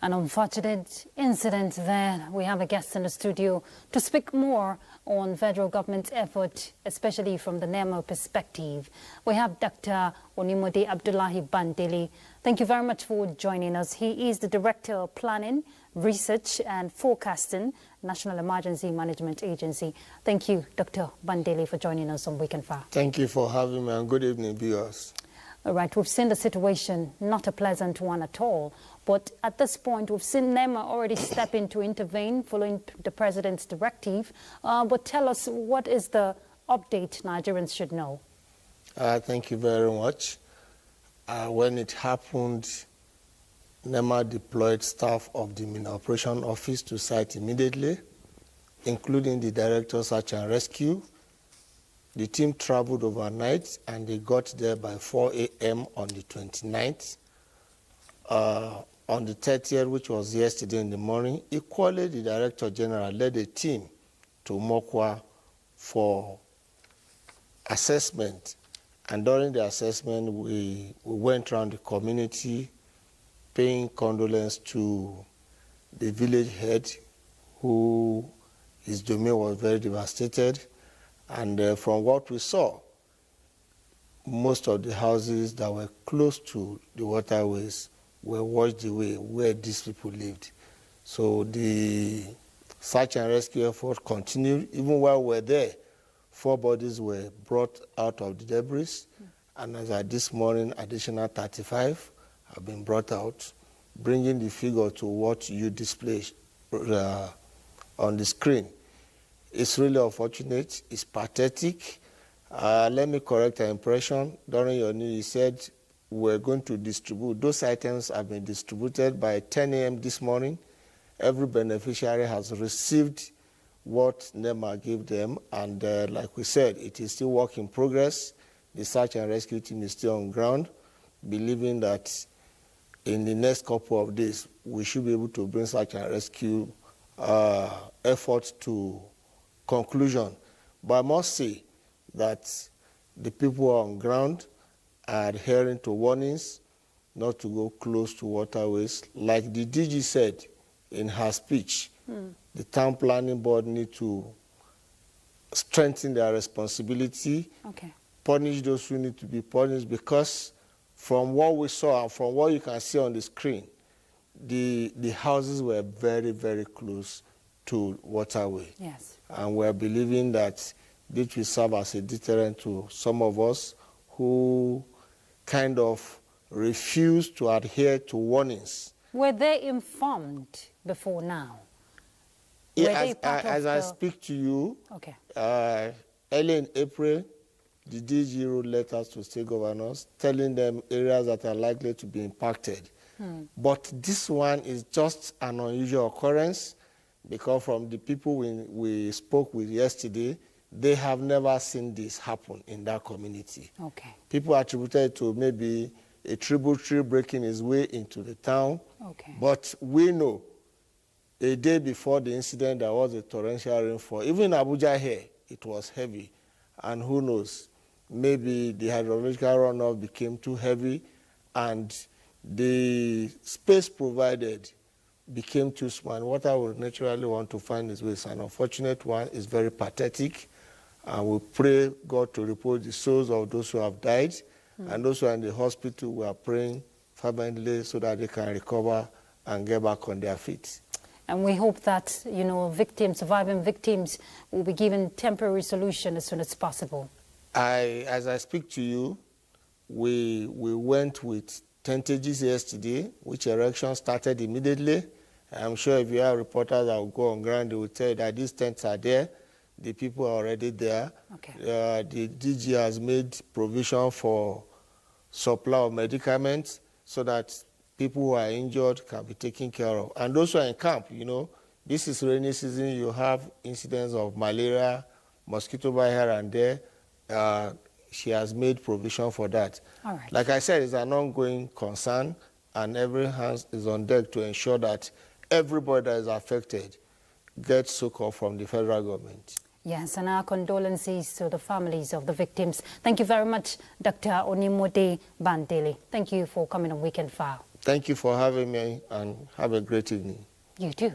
An unfortunate incident there. We have a guest in the studio to speak more on federal government's effort, especially from the NEMO perspective. We have Dr. Onimode Abdullahi Bandele. Thank you very much for joining us. He is the Director of Planning, Research and Forecasting, National Emergency Management Agency. Thank you, Dr. Bandele, for joining us on Weekend File. Thank you for having me, and good evening, viewers. All right, we've seen the situation, not a pleasant one at all. But at this point, we've seen NEMA already step in to intervene following the president's directive. But tell us, what is the update Nigerians should know? Thank you very much. When it happened, NEMA deployed staff of the Main Operation Office to site immediately, including the Director of Search and Rescue. The team traveled overnight and they got there by 4 a.m. on the 29th. On the 30th, which was yesterday in the morning, equally the Director General led a team to Mokwa for assessment. And during the assessment, we went around the community paying condolence to the village head, who his domain was very devastated. And from what we saw, most of the houses that were close to the waterways were washed away where these people lived. So the search and rescue effort continued. Even while we were there, 4 bodies were brought out of the debris. And as of this morning, additional 35 have been brought out, bringing the figure to what you display on the screen. It's really unfortunate. It's pathetic. Let me correct an impression. During your news, you said we're going to distribute. Those items have been distributed by 10 a.m. this morning. Every beneficiary has received what NEMA gave them. And like we said, it is still work in progress. The search and rescue team is still on ground, believing that in the next couple of days, we should be able to bring search and rescue efforts to conclusion. But I must say that the people on ground are adhering to warnings not to go close to waterways. Like the DG said in her speech, the town planning board need to strengthen their responsibility, punish those who need to be punished, because from what we saw and from what you can see on the screen, the houses were very, very close to waterway. Yes. And we're believing that this will serve as a deterrent to some of us who kind of refuse to adhere to warnings. Were they informed before now? As I speak to you, early in April, the DG wrote letters to state governors telling them areas that are likely to be impacted. But this one is just an unusual occurrence, because from the people we spoke with yesterday, they have never seen this happen in that community. People attributed it to maybe a tributary breaking its way into the town. But we know a day before the incident, there was a torrential rainfall. Even in Abuja here, it was heavy. And who knows, maybe the hydrological runoff became too heavy and the space provided became too small. And water would naturally want to find its way. It's an unfortunate one. It's very pathetic. And we pray God to repose the souls of those who have died. And those who are in the hospital, we are praying fervently so that they can recover and get back on their feet. And we hope that, surviving victims will be given temporary solution as soon as possible. As I speak to you, we went with tentages yesterday, which erection started immediately. I'm sure if you have reporters that will go on ground, they will tell you that these tents are there. The people are already there. The DG has made provision for supply of medicaments so that people who are injured can be taken care of. And those who are in camp, this is rainy season. You have incidents of malaria, mosquito bite here and there. She has made provision for that. Like I said, it's an ongoing concern, and every hand is on deck to ensure that everybody that is affected gets succor from the federal government. Yes, and our condolences to the families of the victims. Thank you very much, Dr. Onimode Bandele. Thank you for coming on Weekend File. Thank you for having me, and have a great evening. You too.